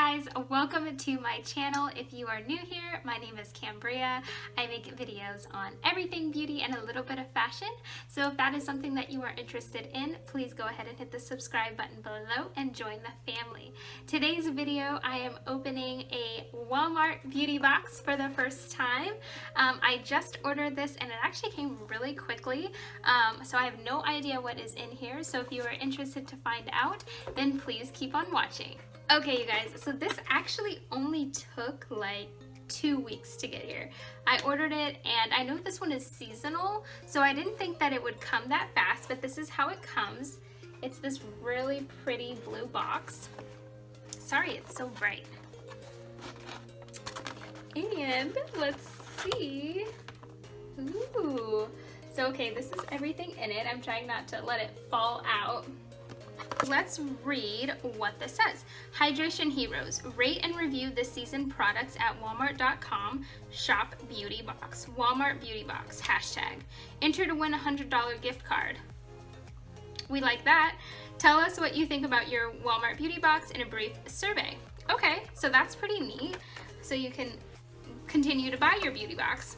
guys, welcome to my channel. If you are new here, my name is Cambria. I make videos on everything beauty and a little bit of fashion. So if that is something that you are interested in, please go ahead and hit the subscribe button below and join the family. Today's video, I am opening a Walmart beauty box for the first time. I just ordered this and it actually came really quickly. So I have no idea what is in here. So if you are interested to find out, then please keep on watching. Okay, you guys, so this actually only took like 2 weeks to get here. I ordered it and I know this one is seasonal, so I didn't think that it would come that fast, but this is how it comes. It's this really pretty blue box. Sorry, it's so bright. And let's see. Ooh. So, okay, this is everything in it. I'm trying not to let it fall out. Let's read what this says. Hydration Heroes. Rate and review this season products at walmart.com. Shop Beauty Box. Walmart Beauty Box. Hashtag. Enter to win a $100 gift card. We like that. Tell us what you think about your Walmart Beauty Box in a brief survey. Okay, so that's pretty neat. So you can continue to buy your beauty box.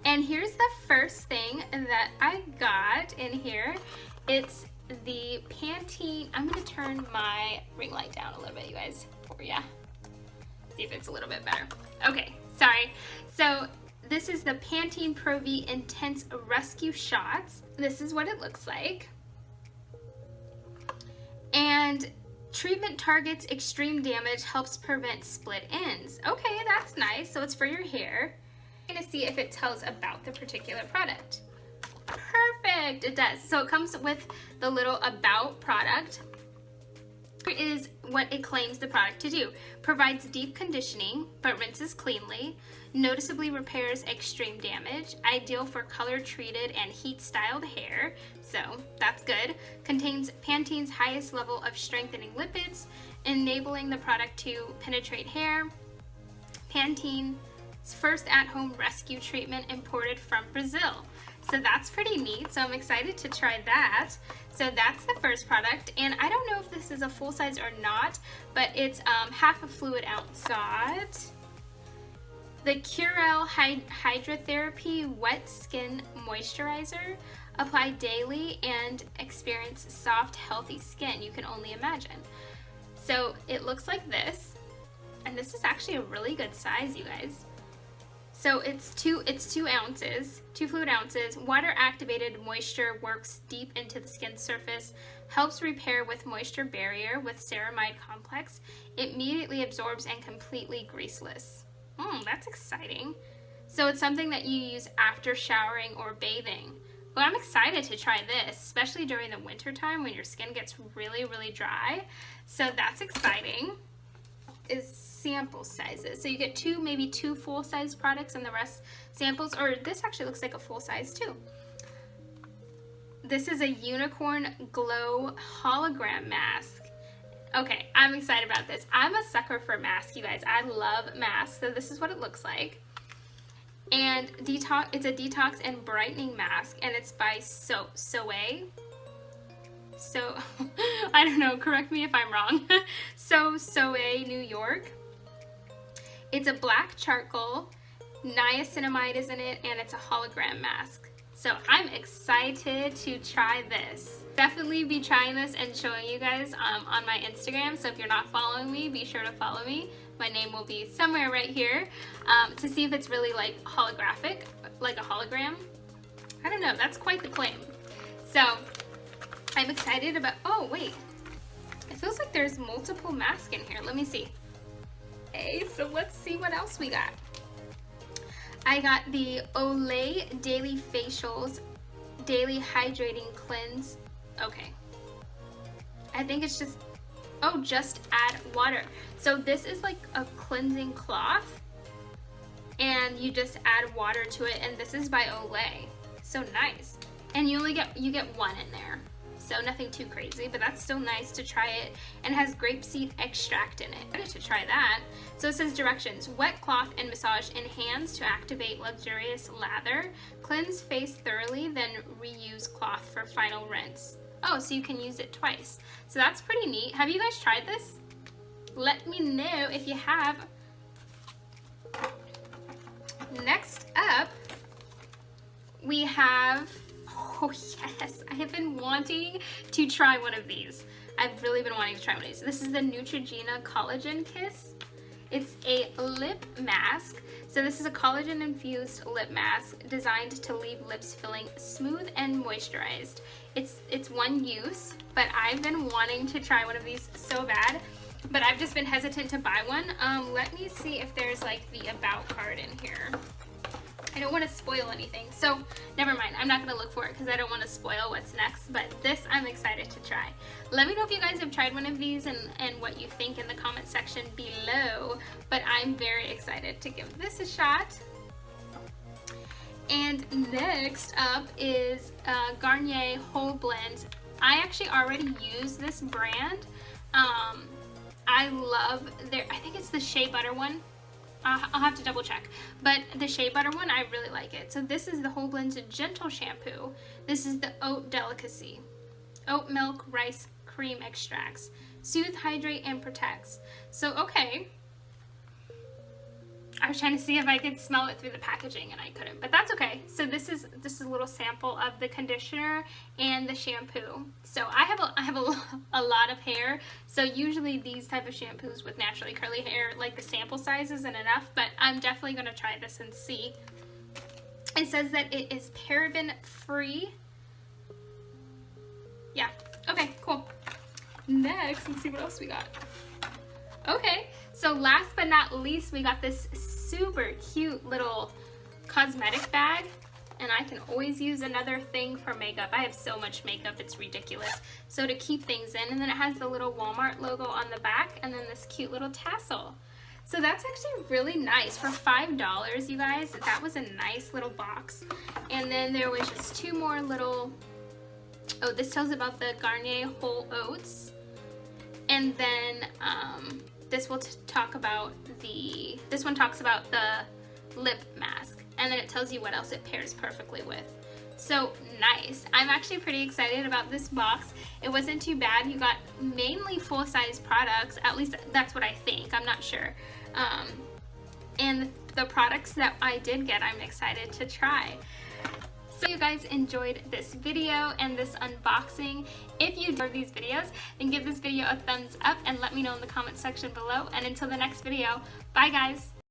And here's the first thing that I got in here. It's the Pantene. I'm going to turn my ring light down a little bit, you guys, for ya. See if it's a little bit better. Okay, sorry. So this is the Pantene Pro V Intense Rescue Shots. This is what it looks like. And treatment targets extreme damage, helps prevent split ends. Okay, that's nice. So it's for your hair. I'm going to see if it tells about the particular product. Perfect, it does. So it comes with the little about product. Here is what it claims the product to do. Provides deep conditioning, but rinses cleanly. Noticeably repairs extreme damage. Ideal for color treated and heat styled hair. So that's good. Contains Pantene's highest level of strengthening lipids, enabling the product to penetrate hair. Pantene's first at-home rescue treatment imported from Brazil. So that's pretty neat, so I'm excited to try that. So that's the first product, and I don't know if this is a full size or not, but it's half a fluid ounce. Got the Kuril Hydrotherapy Wet Skin Moisturizer. Apply daily and experience soft, healthy skin you can only imagine. So it looks like this, and this is actually a really good size, you guys. So it's 2 ounces, 2 fluid ounces. Water activated moisture works deep into the skin surface, helps repair with moisture barrier with ceramide complex, immediately absorbs and completely greaseless. That's exciting. So it's something that you use after showering or bathing. Well, I'm excited to try this, especially during the winter time when your skin gets really, really dry. So that's exciting. Is sample sizes. So you get maybe two full-size products and the rest samples, or this actually looks like a full size too. This is a Unicorn Glow Hologram Mask. Okay, I'm excited about this. I'm a sucker for masks, you guys. I love masks. So this is what it looks like. And it's a detox and brightening mask, and it's by Soe. So, I don't know, correct me if I'm wrong. Soe, New York. It's a black charcoal, niacinamide is in it, and it's a hologram mask. So I'm excited to try this. Definitely be trying this and showing you guys on my Instagram. So if you're not following me, be sure to follow me. My name will be somewhere right here to see if it's really like holographic, like a hologram. I don't know, that's quite the claim. So I'm excited about, oh wait, it feels like there's multiple masks in here. Let me see. Okay, so let's see what else we got. I got the Olay Daily Facials Daily Hydrating Cleanse. Okay. I think it's just, just add water. So this is like a cleansing cloth and you just add water to it, and this is by Olay. So nice. And you get one in there. So nothing too crazy, but that's still nice to try it, and has grapeseed extract in it. I'm excited to try that. So it says directions: wet cloth and massage in hands to activate luxurious lather. Cleanse face thoroughly, then reuse cloth for final rinse. Oh, so you can use it twice. So that's pretty neat. Have you guys tried this? Let me know if you have. Next up, we have, oh yes, I have been wanting to try one of these. I've really been wanting to try one of these. This is the Neutrogena Collagen Kiss. It's a lip mask. So this is a collagen infused lip mask designed to leave lips feeling smooth and moisturized. It's one use, but I've been wanting to try one of these so bad, but I've just been hesitant to buy one. Let me see if there's like the about card in here. I don't want to spoil anything, so never mind. I'm not going to look for it because I don't want to spoil what's next, but this I'm excited to try. Let me know if you guys have tried one of these and what you think in the comment section below, but I'm very excited to give this a shot. And next up is Garnier Whole Blend. I actually already use this brand. I love their, I think it's the Shea Butter one. I'll have to double check, but the Shea Butter one, I really like it. So this is the Whole Blend Gentle Shampoo. This is the Oat Delicacy. Oat milk, rice, cream extracts. Soothe, hydrate, and protects. So, okay. I was trying to see if I could smell it through the packaging and I couldn't, but that's okay. So this is a little sample of the conditioner and the shampoo. So I have a lot of hair, so usually these type of shampoos with naturally curly hair, like the sample size isn't enough, but I'm definitely going to try this and see. It says that it is paraben free. Yeah, okay, cool. Next, let's see what else we got. Okay, so last but not least, we got this super cute little cosmetic bag, and I can always use another thing for makeup. I have so much makeup, it's ridiculous. So to keep things in, and then it has the little Walmart logo on the back, and then this cute little tassel. So that's actually really nice. For $5, you guys, that was a nice little box. And then there was just two more little, oh, this tells about the Garnier Whole Oats. And then this will talk about this one talks about the lip mask, and then it tells you what else it pairs perfectly with. So nice. I'm actually pretty excited about this box. It wasn't too bad. You got mainly full-size products, at least that's what I think. I'm not sure. And the products that I did get, I'm excited to try. So you guys enjoyed this video and this unboxing. If you enjoyed these videos, then give this video a thumbs up and let me know in the comment section below. And until the next video, bye guys!